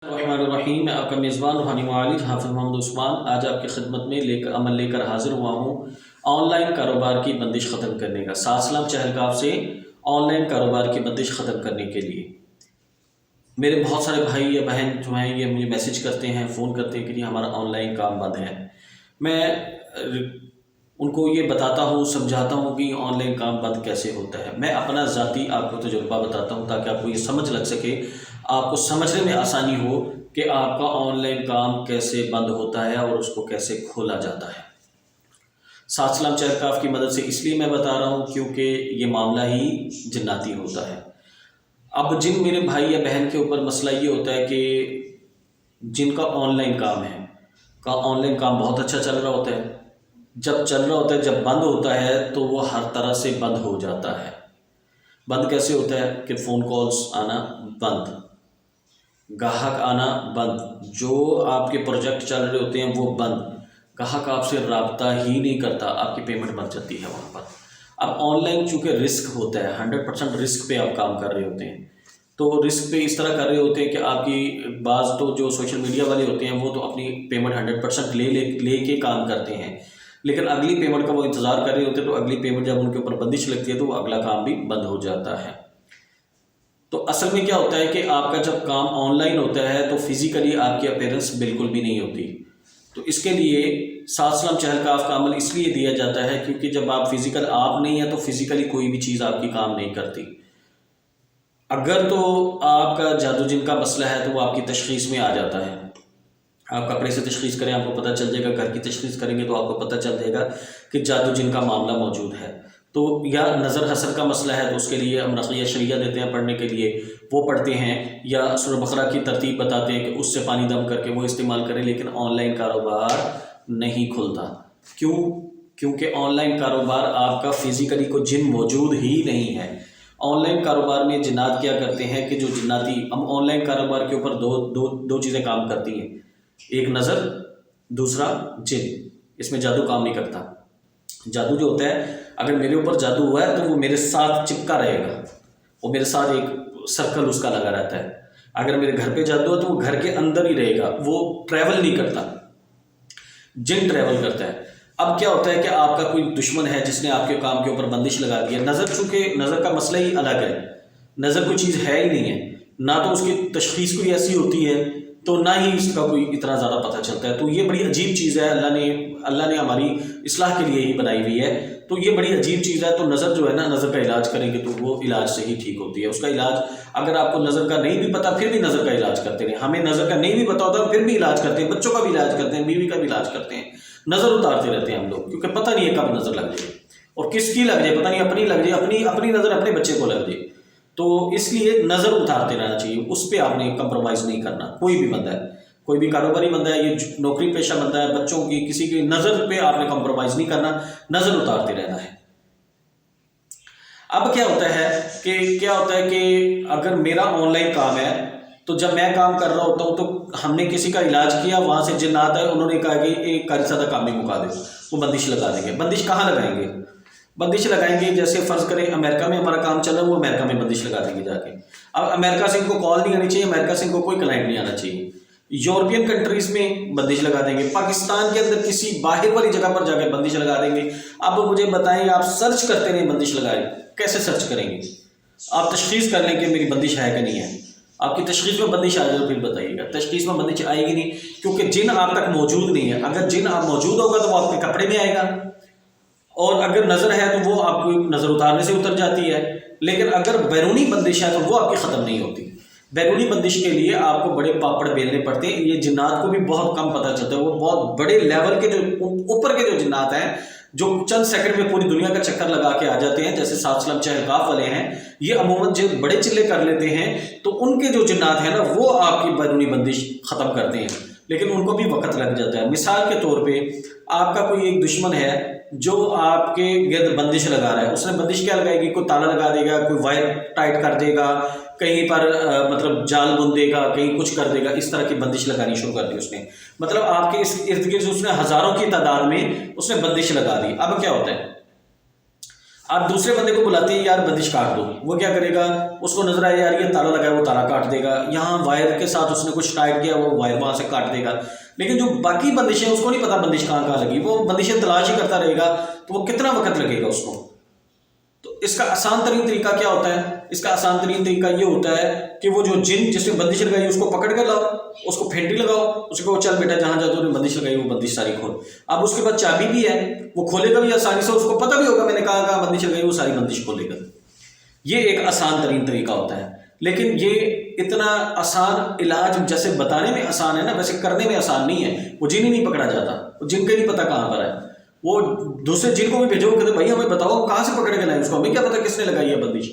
الرحمن الرحیم، میں آپ کا میزبان روحانی معالج حافظ محمد عثمان آج آپ کی خدمت میں عمل لے کر حاضر ہوا ہوں آن لائن کاروبار کی بندش ختم کرنے کا۔ سلام چہلگاؤں سے آن لائن کاروبار کی بندش ختم کرنے کے لیے میرے بہت سارے بھائی یا بہن جو ہیں یہ مجھے میسج کرتے ہیں، فون کرتے ہیں کہ جی ہمارا آن لائن کام بند ہے۔ میں ان کو یہ بتاتا ہوں، سمجھاتا ہوں کہ آن لائن کام بند کیسے ہوتا ہے۔ میں اپنا ذاتی آپ کو تجربہ بتاتا ہوں تاکہ آپ کو یہ سمجھ لگ سکے، آپ کو سمجھنے میں آسانی ہو کہ آپ کا آن لائن کام کیسے بند ہوتا ہے اور اس کو کیسے کھولا جاتا ہے۔ سلام چہلگاؤں کی مدد سے اس لیے میں بتا رہا ہوں کیونکہ یہ معاملہ ہی جناتی ہوتا ہے۔ اب جن میرے بھائی یا بہن کے اوپر مسئلہ یہ ہوتا ہے کہ جن کا آن لائن کام ہے، آن لائن کام بہت اچھا چل رہا ہوتا ہے، جب چل رہا ہوتا ہے، جب بند ہوتا ہے تو وہ ہر طرح سے بند ہو جاتا ہے۔ بند کیسے ہوتا ہے کہ فون کالز آنا بند، گاہک آنا بند، جو آپ کے پروجیکٹ چل رہے ہوتے ہیں وہ بند، گاہک آپ سے رابطہ ہی نہیں کرتا، آپ کی پیمنٹ بن جاتی ہے وہاں پر۔ اب آن لائن چونکہ رسک ہوتا ہے، 100% رسک پہ آپ کام کر رہے ہوتے ہیں، تو رسک پہ اس طرح کر رہے ہوتے ہیں کہ آپ کی بعض تو جو سوشل میڈیا والے ہوتے ہیں وہ تو اپنی پیمنٹ 100% لے کے کام کرتے ہیں، لیکن اگلی پیمنٹ کا وہ انتظار کر رہے ہوتے ہیں، تو اگلی پیمنٹ جب ان کے اوپر بندش لگتی ہے تو وہ اگلا کام بھی بند ہو جاتا ہے۔ تو اصل میں کیا ہوتا ہے کہ آپ کا جب کام آن لائن ہوتا ہے تو فزیکلی آپ کی اپیرنس بالکل بھی نہیں ہوتی، تو اس کے لیے سلام چہلگاؤں کا عمل اس لیے دیا جاتا ہے کیونکہ جب آپ فزیکل آپ نہیں ہیں تو فزیکلی کوئی بھی چیز آپ کی کام نہیں کرتی۔ اگر تو آپ کا جادو جن کا مسئلہ ہے تو وہ آپ کی تشخیص میں آ جاتا ہے، آپ کپڑے سے تشخیص کریں آپ کو پتہ چل جائے گا، گھر کی تشخیص کریں گے تو آپ کو پتہ چل جائے گا کہ جادو جن کا معاملہ موجود ہے۔ تو یا نظر حسد کا مسئلہ ہے تو اس کے لیے ہم رقیہ شریعہ دیتے ہیں پڑھنے کے لیے، وہ پڑھتے ہیں، یا سورہ بقرہ کی ترتیب بتاتے ہیں کہ اس سے پانی دم کر کے وہ استعمال کریں، لیکن آن لائن کاروبار نہیں کھلتا۔ کیوں؟ کیونکہ آن لائن کاروبار آپ کا فزیکلی کو جن موجود ہی نہیں ہے۔ آن لائن کاروبار میں جنات کیا کرتے ہیں کہ جو جناتی ہم آن لائن کاروبار کے اوپر دو چیزیں کام کرتی ہیں، ایک نظر، دوسرا جن۔ اس میں جادو کام نہیں کرتا۔ جادو جو ہوتا ہے، اگر میرے اوپر جادو ہوا ہے تو وہ میرے ساتھ چپکا رہے گا، وہ میرے ساتھ ایک سرکل اس کا لگا رہتا ہے۔ اگر میرے گھر پہ جادو ہے تو وہ گھر کے اندر ہی رہے گا، وہ ٹریول نہیں کرتا۔ جن ٹریول کرتا ہے۔ اب کیا ہوتا ہے کہ آپ کا کوئی دشمن ہے جس نے آپ کے کام کے اوپر بندش لگا دی ہے۔ نظر، چونکہ نظر کا مسئلہ ہی الگ ہے، نظر کوئی چیز ہے ہی نہیں ہے، نہ تو اس کی تشخیص کوئی ایسی ہوتی ہے تو نہ ہی اس کا کوئی اتنا زیادہ پتہ چلتا ہے۔ تو یہ بڑی عجیب چیز ہے، اللہ نے ہماری اصلاح کے لیے ہی بنائی ہوئی ہے، تو یہ بڑی عجیب چیز ہے۔ تو نظر جو ہے نا، نظر کا علاج کریں گے تو وہ علاج سے ہی ٹھیک ہوتی ہے۔ اس کا علاج اگر آپ کو نظر کا نہیں بھی پتہ پھر بھی نظر کا علاج کرتے ہیں، ہمیں نظر کا نہیں بھی پتہ ہوتا پھر بھی علاج کرتے ہیں، بچوں کا بھی علاج کرتے ہیں، بیوی کا بھی علاج کرتے ہیں، نظر اتارتے رہتے ہیں ہم لوگ، کیونکہ پتہ نہیں ہے کب نظر لگ جائے اور کس کی لگ جائے، پتہ نہیں اپنی لگ جائے، اپنی نظر اپنے بچے کو لگ جائے، تو اس لیے نظر اتارتے رہنا چاہیے، اس پہ آپ نے کمپرومائز نہیں کرنا۔ کوئی بھی بندہ ہے، کوئی بھی کاروباری بندہ ہے، یہ نوکری پیشہ بندہ ہے، بچوں کی کسی کی نظر پہ آپ نے کمپرومائز نہیں کرنا، نظر اتارتے رہنا ہے۔ اب کیا ہوتا ہے کہ اگر میرا آن لائن کام ہے تو جب میں کام کر رہا ہوتا ہوں تو ہم نے کسی کا علاج کیا، وہاں سے جنات آئے، انہوں نے کہا کہ ایک کاری سادہ کام بھی مکا دے، وہ بندش لگا دیں گے۔ بندش کہاں لگائیں گے؟ بندش لگائیں گے جیسے فرض کریں امریکہ میں ہمارا کام چل رہا ہے، وہ امریکہ میں بندش لگا دیں گے جا کے۔ اب امریکہ سے ان کو کال نہیں آنی چاہیے، امریکہ سے ان کو کوئی کلائنٹ نہیں آنا چاہیے۔ یورپین کنٹریز میں بندش لگا دیں گے، پاکستان کے اندر کسی باہر والی جگہ پر جا کے بندش لگا دیں گے۔ اب مجھے بتائیں، آپ سرچ کرتے رہیں بندش لگائیں، کیسے سرچ کریں گے؟ آپ تشخیص کر لیں کہ میری بندش ہے کہ نہیں ہے، آپ کی تشخیص میں بندش آ جائے تو پھر بتائیے گا۔ تشخیص میں بندش آئے گی نہیں کیونکہ جن آپ تک موجود نہیں ہے۔ اگر جن آپ موجود ہوگا تو وہ آپ کے کپڑے میں آئے گا، اور اگر نظر ہے تو وہ آپ کو نظر اتارنے سے اتر جاتی ہے، لیکن اگر بیرونی بندش ہے تو وہ آپ کی ختم نہیں ہوتی۔ بیرونی بندش کے لیے آپ کو بڑے پاپڑ بیلنے پڑتے ہیں، یہ جنات کو بھی بہت کم پتہ چلتا ہے، وہ بہت بڑے لیول کے جو اوپر کے جو جنات ہیں جو چند سیکنڈ میں پوری دنیا کا چکر لگا کے آ جاتے ہیں، جیسے سلام چہلگاؤں والے ہیں، یہ عموماً جو بڑے چلے کر لیتے ہیں تو ان کے جو جنات ہیں نا وہ آپ کی بیرونی بندش ختم کرتے ہیں، لیکن ان کو بھی وقت لگ جاتا ہے۔ مثال کے طور پہ آپ کا کوئی ایک دشمن ہے جو آپ کے گرد بندش لگا رہا ہے، اس نے بندش کیا لگائے گی؟ کوئی تالا لگا دے گا، کوئی وائر ٹائٹ کر دے گا، کہیں پر مطلب جال بن دے گا، کہیں کچھ کر دے گا، اس طرح کی بندش لگانی شروع کر دی اس نے۔ مطلب آپ کے اس ارد گرد اس نے ہزاروں کی تعداد میں اس نے بندش لگا دی۔ اب کیا ہوتا ہے؟ آپ دوسرے بندے کو بلاتے ہیں یار بندش کاٹ دو، وہ کیا کرے گا، اس کو نظر آئے یار یہ تالا لگا ہے وہ تالا کاٹ دے گا، یہاں وائر کے ساتھ اس نے کچھ ٹائٹ کیا وہ وائر وہاں سے کاٹ دے گا. لیکن جو باقی بندشیں اس کو نہیں پتا بندش کہاں کہاں لگی، وہ بندشیں تلاش ہی کرتا رہے گا تو وہ کتنا وقت لگے گا اس کو. تو اس کا آسان ترین طریقہ کیا ہوتا ہے؟ اس کا آسان ترین طریقہ یہ ہوتا ہے کہ وہ جو جن جس نے بندش لگائی اس کو پکڑ کر لاؤ، اس کو پھینٹی لگاؤ، اس کو چل بیٹا جہاں جا تو نے بندش لگائی وہ بندش ساری کھول. اب اس کے بعد چابی بھی ہے، وہ کھولے گا بھی آسانی سے، اس کو پتہ بھی ہوگا میں نے کہاں بندش لگائی، وہ ساری بندش کھولے گا. یہ ایک آسان ترین طریقہ ہوتا ہے. لیکن یہ اتنا آسان علاج جیسے بتانے میں آسان ہے نا، ویسے کرنے میں آسان نہیں ہے. وہ جن ہی نہیں پکڑا جاتا، وہ جن کا نہیں پتہ کہاں پر ہے. وہ دوسرے جن کو بھی بھیجو کہتے بھائی ہمیں بتاؤ کہاں سے پکڑ کے لائیں اس کو، ہمیں کیا پتہ کس نے لگائی ہے بندش.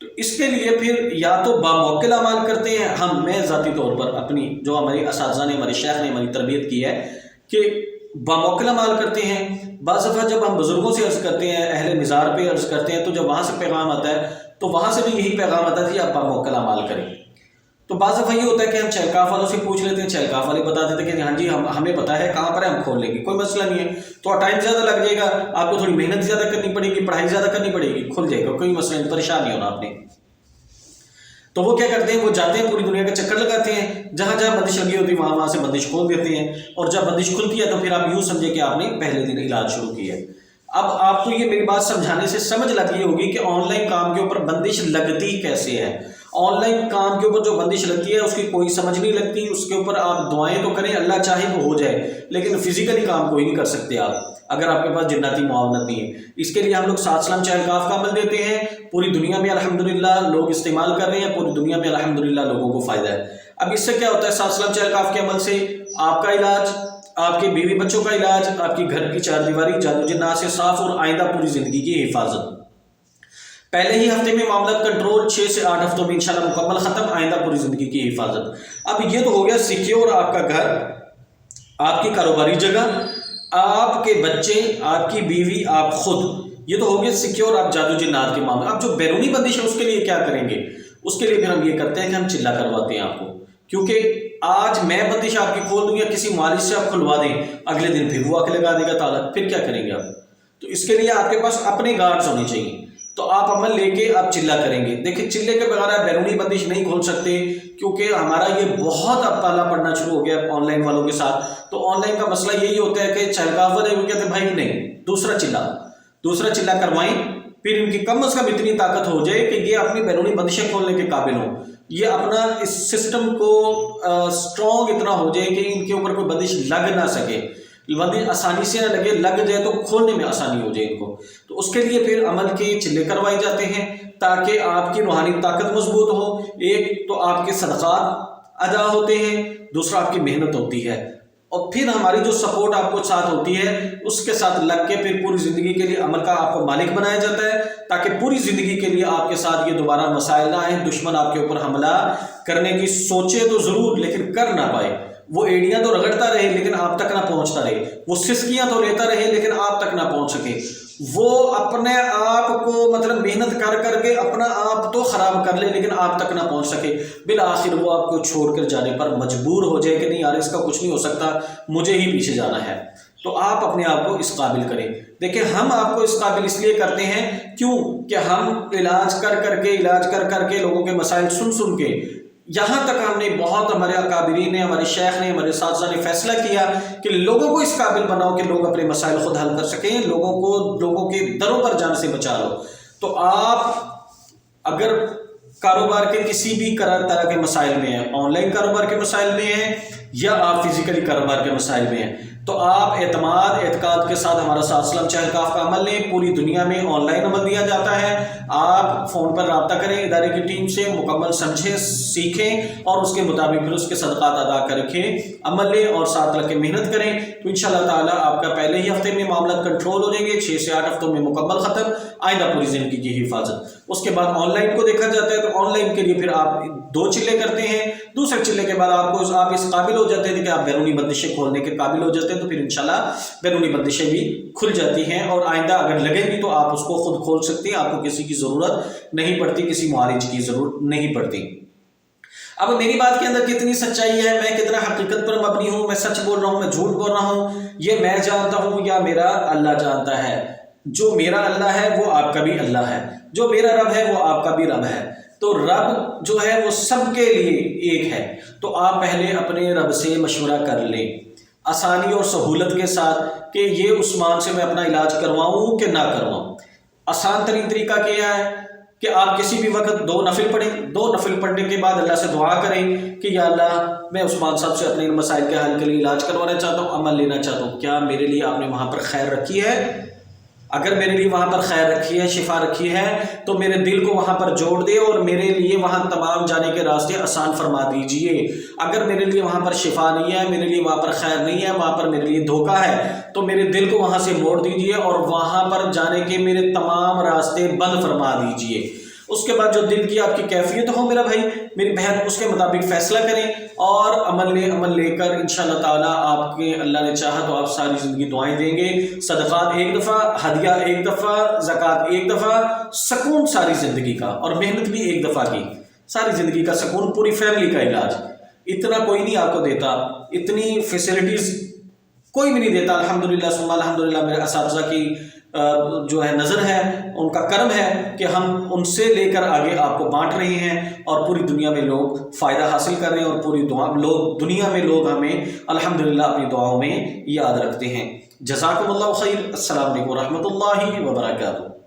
تو اس کے لیے پھر یا تو باموکل اعمال کرتے ہیں ہم، میں ذاتی طور پر اپنی جو ہمارے اساتذہ نے ہمارے شیخ نے ہماری تربیت کی ہے کہ باموکل اعمال کرتے ہیں. بعض دفعہ جب ہم بزرگوں سے عرض کرتے ہیں، اہل مزار پہ عرض کرتے ہیں، تو جب وہاں سے پیغام آتا ہے تو وہاں سے بھی یہی پیغام آتا ہے کہ آپ باموکل اعمال کریں. تو بعض دفعہ یہ ہوتا ہے کہ ہم چہلکاف والوں سے پوچھ لیتے ہیں، چہلکاف والے بتا دیتے ہیں کہ ہاں جی ہمیں پتہ ہے کہاں پر ہے، ہم کھول لیں گے، کوئی مسئلہ نہیں ہے. تو ٹائم زیادہ لگ جائے گا، آپ کو تھوڑی محنت زیادہ کرنی پڑے گی، پڑھائی زیادہ کرنی پڑے گی، کھل جائے گا، کوئی مسئلہ نہیں، پریشان نہیں ہونا آپ نے. تو وہ کیا کرتے ہیں، وہ جاتے ہیں پوری دنیا کا چکر لگاتے ہیں، جہاں جہاں بندش لگی ہوتی ہے وہاں سے بندش کھول دیتے ہیں. اور جب بندش کھلتی ہے تو پھر آپ یوں سمجھے کہ آپ نے پہلے دن علاج شروع کیا ہے. اب آپ کو یہ میری بات سمجھانے سے سمجھ لگی ہوگی کہ آن لائن کام کے اوپر بندش لگتی کیسے ہے. آن لائن کام کے اوپر جو بندش لگتی ہے اس کی کوئی سمجھ نہیں لگتی. اس کے اوپر آپ دعائیں تو کریں، اللہ چاہے تو ہو جائے، لیکن فزیکلی کام کوئی نہیں کر سکتے آپ اگر آپ کے پاس جناتی معاونت نہیں ہے. اس کے لیے ہم لوگ سات سلام چہلکاف کا عمل دیتے ہیں، پوری دنیا میں الحمدللہ لوگ استعمال کر رہے ہیں، پوری دنیا میں الحمدللہ لوگوں کو فائدہ ہے. اب اس سے کیا ہوتا ہے، سات سلام چہلکاف کے عمل سے آپ کا علاج، آپ کے بیوی بچوں کا علاج، آپ کی گھر کی چار دیواری جادو جنات سے صاف، اور آئندہ پوری زندگی کی حفاظت. پہلے ہی ہفتے میں معاملات کنٹرول، 6 سے 8 ہفتوں میں انشاءاللہ مکمل ختم، آئندہ پوری زندگی کی حفاظت. اب یہ تو ہو گیا سیکیور آپ کا گھر، آپ کی کاروباری جگہ، آپ کے بچے، آپ کی بیوی، آپ خود، یہ تو ہو گیا سیکیور آپ جادو جنات کے معاملے. اب جو بیرونی بندش ہے اس کے لیے کیا کریں گے؟ اس کے لیے پھر ہم یہ کرتے ہیں کہ ہم چلا کرواتے ہیں آپ کو. کیونکہ آج میں بندش آپ کی کھول دوں یا کسی معالج سے آپ کھلوا دیں، اگلے دن پھر وہ آ کے لگا دے گا تالا، پھر کیا کریں گے آپ؟ تو اس کے لیے آپ کے پاس اپنے گارڈز ہونے چاہیے. تو آپ عمل لے کے آپ چلا کریں گے. دیکھیں چلے کے بغیر آپ بیرونی بندش نہیں کھول سکتے، کیونکہ ہمارا یہ بہت اب پالا پڑنا شروع ہو گیا آن لائن والوں کے ساتھ. تو آن لائن کا مسئلہ یہی ہوتا ہے کہ چہلکاف والے وہ کہتے ہیں بھائی نہیں، دوسرا چلا کروائیں، پھر ان کی کم از کم اتنی طاقت ہو جائے کہ یہ اپنی بیرونی بندشیں کھولنے کے قابل ہوں، یہ اپنا اس سسٹم کو اسٹرانگ اتنا ہو جائے کہ ان کے اوپر کوئی بندش لگ نہ سکے، بندش آسانی سے نہ لگے، لگ جائے تو کھولنے میں آسانی ہو جائے ان کو. تو اس کے لیے پھر عمل کے چلے کروائے جاتے ہیں تاکہ آپ کی روحانی طاقت مضبوط ہو. ایک تو آپ کے صدقات ادا ہوتے ہیں، دوسرا آپ کی محنت ہوتی ہے، اور پھر ہماری جو سپورٹ آپ کو ساتھ ہوتی ہے اس کے ساتھ لگ کے پھر پوری زندگی کے لیے عمل کا آپ کو مالک بنایا جاتا ہے، تاکہ پوری زندگی کے لیے آپ کے ساتھ یہ دوبارہ مسائل نہ آئیں، دشمن آپ کے اوپر حملہ کرنے کی سوچے تو ضرور لیکن کر نہ پائے. وہ ایڑیاں تو رگڑتا رہے لیکن آپ تک نہ پہنچتا رہے، وہ سسکیاں تو لیتا رہے لیکن آپ تک نہ پہنچ سکے. وہ اپنے آپ کو مطلب محنت کر کے اپنا آپ تو خراب کر لے لیکن آپ تک نہ پہنچ سکے، بالآخر وہ آپ کو چھوڑ کر جانے پر مجبور ہو جائے کہ نہیں یار اس کا کچھ نہیں ہو سکتا، مجھے ہی پیچھے جانا ہے. تو آپ اپنے آپ کو اس قابل کریں. دیکھیں ہم آپ کو اس قابل اس لیے کرتے ہیں کیوں کہ ہم علاج کر کے لوگوں کے مسائل سن کے یہاں تک ہم نے بہت، ہمارے اکابرین نے، ہمارے شیخ نے، ہمارے اساتذہ نے فیصلہ کیا کہ لوگوں کو اس قابل بناؤ کہ لوگ اپنے مسائل خود حل کر سکیں، لوگوں کے دروں پر جانے سے بچا لو. تو آپ اگر کاروبار کے کسی بھی طرح کے مسائل میں ہیں، آن لائن کاروبار کے مسائل میں ہیں یا آپ فزیکلی کاروبار کے مسائل میں ہیں، تو آپ اعتقاد کے ساتھ ہمارا سات سلام چہلکاف کا عمل لیں. پوری دنیا میں آن لائن عمل دیا جاتا ہے. آپ فون پر رابطہ کریں ادارے کی ٹیم سے، مکمل سمجھیں، سیکھیں اور اس کے مطابق پھر اس کے صدقات ادا کر کے عمل لیں اور ساتھ لگ کے محنت کریں. تو انشاءاللہ تعالیٰ آپ کا پہلے ہی ہفتے میں معاملات کنٹرول ہو جائیں گے، 6 سے 8 ہفتوں میں مکمل ختم، آئندہ پوری زندگی کی حفاظت. اس کے بعد آن لائن کو دیکھا جاتا ہے، تو آن لائن کے لیے پھر آپ 2 چلے کرتے ہیں. دوسرے چلے کے بعد آپ اس قابل ہو جاتے ہیں کہ آپ بیرونی بندشیں کھولنے کے قابل ہو جاتے ہیں، تو پھر انشاءاللہ بیرونی بندشیں بھی کھل جاتی ہیں اور آئندہ اگر لگیں گی تو آپ اس کو خود کھول سکتے ہیں، آپ کو کسی کی ضرورت نہیں پڑتی، کسی معالج کی ضرورت نہیں پڑتی. اب میری بات کے اندر کتنی سچائی ہے، میں کتنا حقیقت پر مبنی ہوں، میں سچ بول رہا ہوں، میں جھوٹ بول رہا ہوں، یہ میں جانتا ہوں یا میرا اللہ جانتا ہے. جو میرا اللہ ہے وہ آپ کا بھی اللہ ہے، جو میرا رب ہے وہ آپ کا بھی رب ہے، تو رب جو ہے وہ سب کے لیے ایک ہے۔ تو آپ پہلے اپنے رب سے مشورہ کر لیں آسانی اور سہولت کے ساتھ کہ یہ عثمان سے میں اپنا علاج کرواؤں کہ نہ کرواؤں۔ آسان ترین طریقہ کیا ہے کہ آپ کسی بھی وقت 2 نفل پڑھیں، 2 نفل پڑھنے کے بعد اللہ سے دعا کریں کہ یا اللہ میں عثمان صاحب سے اپنے مسائل کے حل کے لیے علاج کروانا چاہتا ہوں، عمل لینا چاہتا ہوں، کیا میرے لیے آپ نے وہاں پر خیر رکھی ہے؟ اگر میرے لیے وہاں پر خیر رکھی ہے، شفا رکھی ہے، تو میرے دل کو وہاں پر جوڑ دے اور میرے لیے وہاں تمام جانے کے راستے آسان فرما دیجئے۔ اگر میرے لیے وہاں پر شفا نہیں ہے، میرے لیے وہاں پر خیر نہیں ہے، وہاں پر میرے لیے دھوکہ ہے، تو میرے دل کو وہاں سے موڑ دیجئے اور وہاں پر جانے کے میرے تمام راستے بند فرما دیجئے۔ اس کے بعد جو دل کی آپ کی کیفیت ہو میرا بھائی میری بہن، اس کے مطابق فیصلہ کریں اور عمل لے کر انشاءاللہ تعالیٰ آپ کے اللہ نے چاہا تو آپ ساری زندگی دعائیں دیں گے، صدقات 1 دفعہ، ہدیہ 1 دفعہ، زکوٰۃ 1 دفعہ، سکون ساری زندگی کا، اور محنت بھی 1 دفعہ کی، ساری زندگی کا سکون، پوری فیملی کا علاج۔ اتنا کوئی نہیں آپ کو دیتا، اتنی فیسلٹیز کوئی بھی نہیں دیتا۔ الحمدللہ ثم الحمدللہ میرے اساتذہ کی جو ہے نظر ہے، ان کا کرم ہے کہ ہم ان سے لے کر آگے آپ کو بانٹ رہے ہیں اور پوری دنیا میں لوگ فائدہ حاصل کر رہے ہیں، اور پوری دنیا میں لوگ ہمیں الحمدللہ اپنی دعاؤں میں یاد رکھتے ہیں۔ جزاکم اللہ خیر۔ السلام علیکم ورحمۃ اللہ وبرکاتہ۔